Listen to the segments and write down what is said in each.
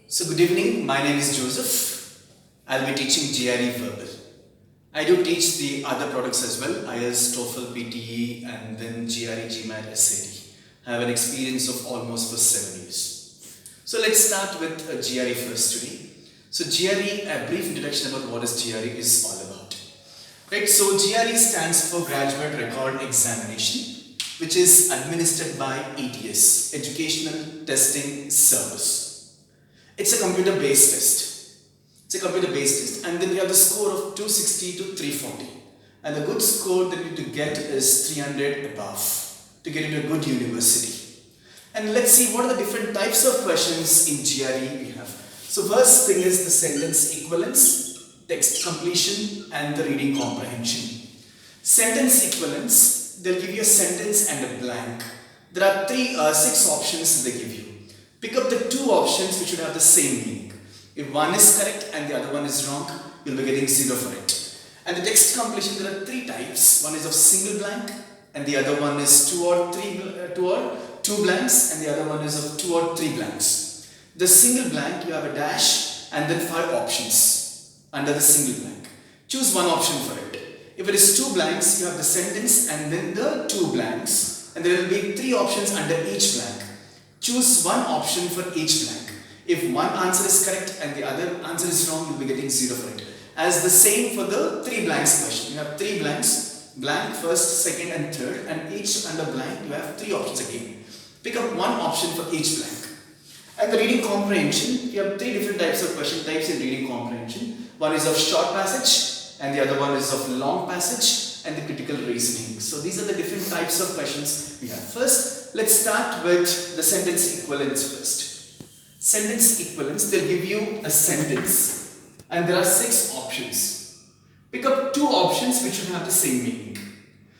So good evening, my name is Joseph. I'll be teaching GRE verbal. I do teach the other products as well, IELTS, TOEFL, PTE and then GRE, GMAT, SAT. I have an experience of almost for 7 years. So let's start with GRE first today. So GRE, a brief introduction about what is GRE is all about. Right, so GRE stands for Graduate Record Examination, which is administered by ETS, Educational Testing Service. It's a computer-based test. It's a computer-based test, and then we have the score of 260 to 340. And the good score that you need to get is 300 above to get into a good university. And let's see what are the different types of questions in GRE we have. So first thing is the sentence equivalence, text completion, and the reading comprehension. Sentence equivalence, they'll give you a sentence and a blank. There are 6 options they give you. Pick up the 2 options which should have the same meaning. If one is correct and the other one is wrong, you'll be getting 0 for it. And the text completion, there are 3 types. One is of single blank, and the other one is 2 or 2 blanks, and the other one is of 2 or 3 blanks. The single blank, you have a dash and then 5 options under the single blank. Choose one option for it. If it is 2 blanks, you have the sentence and then the 2 blanks, and there will be 3 options under each blank. Choose one option for each blank. If one answer is correct and the other answer is wrong, you'll be getting 0 for it. As the same for the 3 blanks question. You have 3 blanks, blank, first, second and third, and each under blank you have 3 options again. Pick up one option for each blank. And the reading comprehension, you have 3 different types of question types in reading comprehension. One is of short passage and the other one is of long passage and the critical reasoning. So these are the different types of questions we have. First, let's start with the sentence equivalence first. Sentence equivalence, they'll give you a sentence and there are 6 options. Pick up 2 options which should have the same meaning.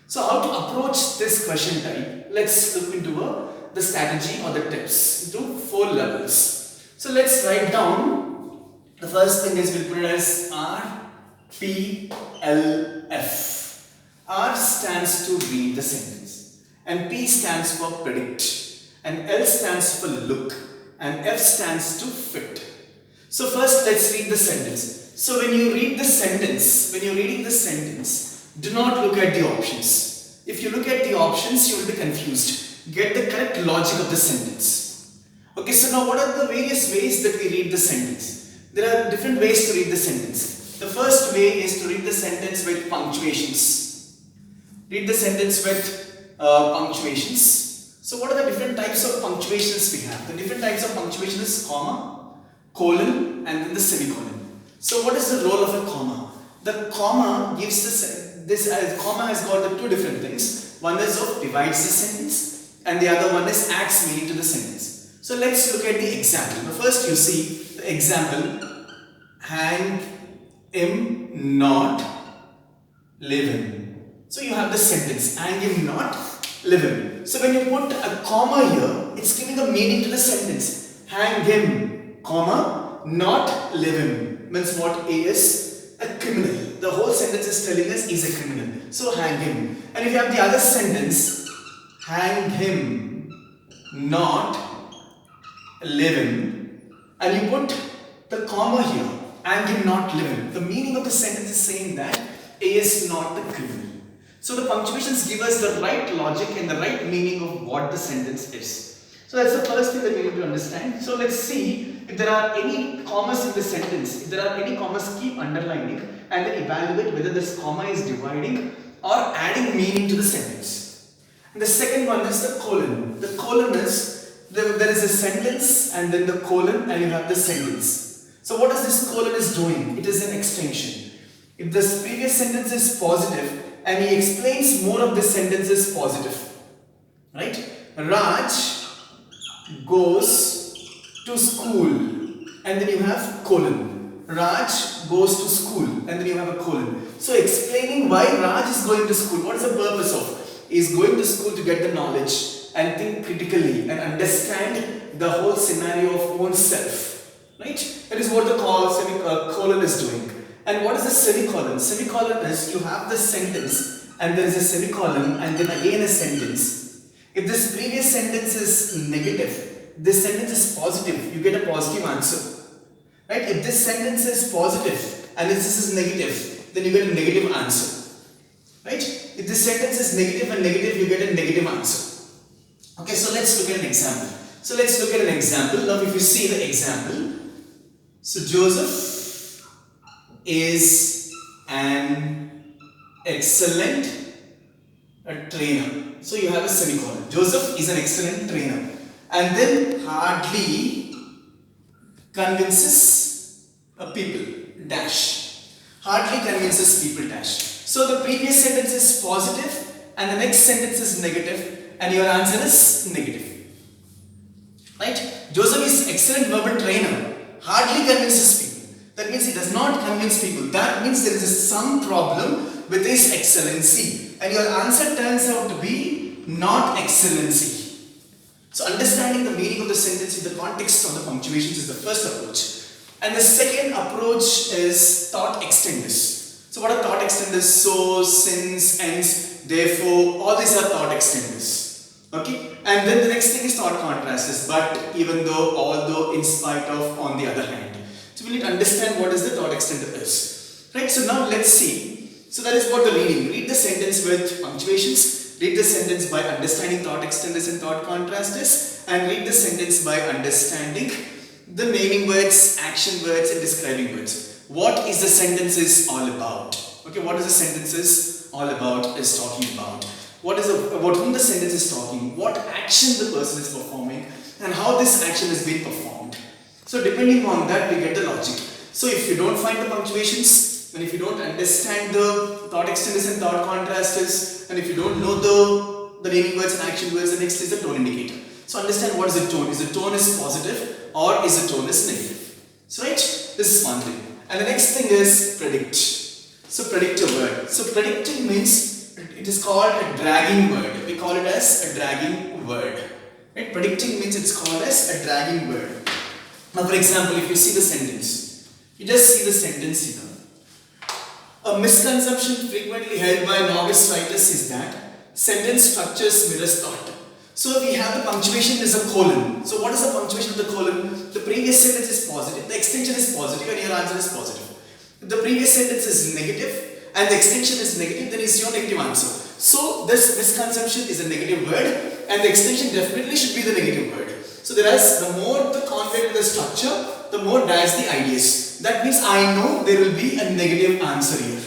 So how to approach this question type? Let's look into the strategy or the tips into 4 levels. So let's write down, the first thing is we'll put it as R, P, L, F. R stands to read the sentence, and P stands for predict, and L stands for look, and F stands to fit. So first let's read the sentence. So when you read the sentence, when you're reading the sentence, do not look at the options. If you look at the options, you will be confused. Get the correct logic of the sentence. Okay, so now what are the various ways that we read the sentence? There are different ways to read the sentence. The first way is to read the sentence with punctuations. Read the sentence with punctuations. So what are the different types of punctuations we have? The different types of punctuation is comma, colon and then the semicolon. So what is the role of a comma? The comma gives this comma has got the 2 different things. One is of divides the sentence and the other one is adds meaning to the sentence. So let's look at the example. Now first you see the example, hang him not live in. So you have the sentence, hang him not live in. So when you put a comma here, it's giving a meaning to the sentence. Hang him, comma, not live in. Means what? A is a criminal. The whole sentence is telling us he's a criminal. So hang him. And if you have the other sentence, hang him not live in, and you put the comma here, hang him not live in. The meaning of the sentence is saying that A is not the criminal. So the punctuations give us the right logic and the right meaning of what the sentence is. So that's the first thing that we need to understand. So let's see if there are any commas in the sentence. If there are any commas, keep underlining and then evaluate whether this comma is dividing or adding meaning to the sentence. And the second one is the colon. The colon is, there is a sentence and then the colon and you have the sentence. So what is this colon is doing? It is an extension. If this previous sentence is positive, and he explains more of this sentence is positive, right? Raj goes to school, and then you have colon. Raj goes to school, and then you have a colon. So explaining why Raj is going to school, what is the purpose of? He is going to school to get the knowledge and think critically and understand the whole scenario of own self, right? That is what the colon is doing. And what is the semicolon? Semicolon is you have the sentence and there is a semicolon and then again a sentence. If this previous sentence is negative, this sentence is positive, you get a positive answer. Right? If this sentence is positive and if this is negative, then you get a negative answer. Right? If this sentence is negative and negative, you get a negative answer. Okay, so let's look at an example. So let's look at an example. Now if you see the example, so Joseph is an excellent trainer. So you have a semicolon. Joseph is an excellent trainer. And then hardly convinces people, dash. Hardly convinces people, dash. So the previous sentence is positive and the next sentence is negative and your answer is negative. Right? Joseph is excellent verbal trainer. Hardly convinces people. That means he does not convince people. That means there is some problem with his excellency. And your answer turns out to be not excellency. So understanding the meaning of the sentence in the context of the punctuations is the first approach. And the second approach is thought extenders. So what are thought extenders? So, since, hence, therefore, all these are thought extenders. Okay? And then the next thing is thought contrasters. But, even though, although, in spite of, on the other hand. So we need to understand what is the thought extender is. Right? So now let's see. So that is what the reading. Read the sentence with punctuations. Read the sentence by understanding thought extenders and thought contrasters. And read the sentence by understanding the naming words, action words and describing words. What is the sentence is all about? Okay, what is the sentence is all about is talking about. What is about whom the sentence is talking, what action the person is performing and how this action is being performed. So depending on that we get the logic. So if you don't find the punctuations and if you don't understand the thought extenders and thought contrasters and if you don't know the naming words and action words, the next is the tone indicator. So understand what is the tone. Is the tone is positive or is the tone is negative? So right, this is one thing. And the next thing is predict. So predict a word. So predicting means it is called a dragging word. We call it as a dragging word. Right? Predicting means it's called as a dragging word. Now for example, if you see the sentence, you just see the sentence here. A misconception frequently held by novice writers is that sentence structures mirrors thought. So we have the punctuation is a colon. So what is the punctuation of the colon? The previous sentence is positive, the extension is positive and your answer is positive. If the previous sentence is negative and the extension is negative, then is your negative answer. So this misconception is a negative word and the extension definitely should be the negative word. So whereas the more the convey to the structure, the more dies the ideas. That means I know there will be a negative answer here.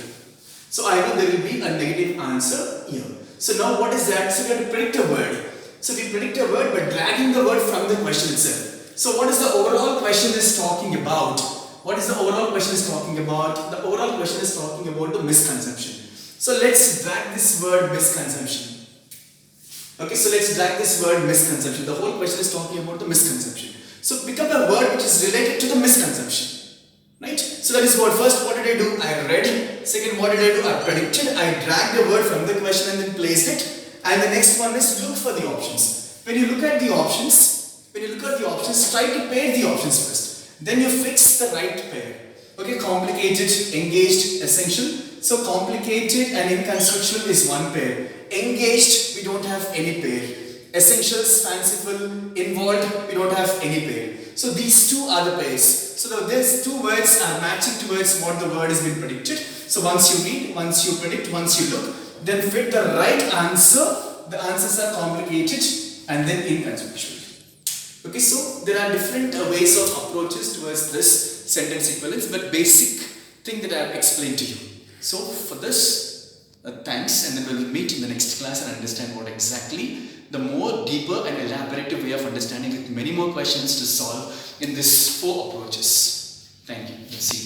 So I know there will be a negative answer here. So now what is that? So we have to predict a word. So we predict a word by dragging the word from the question itself. So what is the overall question is talking about? What is the overall question is talking about? The overall question is talking about the misconception. So let's drag this word misconception. Okay, so let's drag this word misconception. The whole question is talking about the misconception. So pick up a word which is related to the misconception. Right? So that is what first what did I do? I read. Second what did I do? I predicted. I dragged the word from the question and then placed it. And the next one is look for the options. When you look at the options, try to pair the options first. Then you fix the right pair. Okay, complicated, engaged, essential. So complicated and inconsequential is one pair. Engaged, we don't have any pair. Essentials, fanciful, involved, we don't have any pair. So these two are the pairs. So these two words are matching towards what the word has been predicted. So once you read, once you predict, once you look, then fit the right answer. The answers are complicated and then inconsequential. Okay, so there are different ways of approaches towards this sentence equivalence, but basic thing that I have explained to you. So for this, thanks, and then we'll meet in the next class and understand what exactly the more deeper and elaborative way of understanding with many more questions to solve in these 4 approaches. Thank you. See you.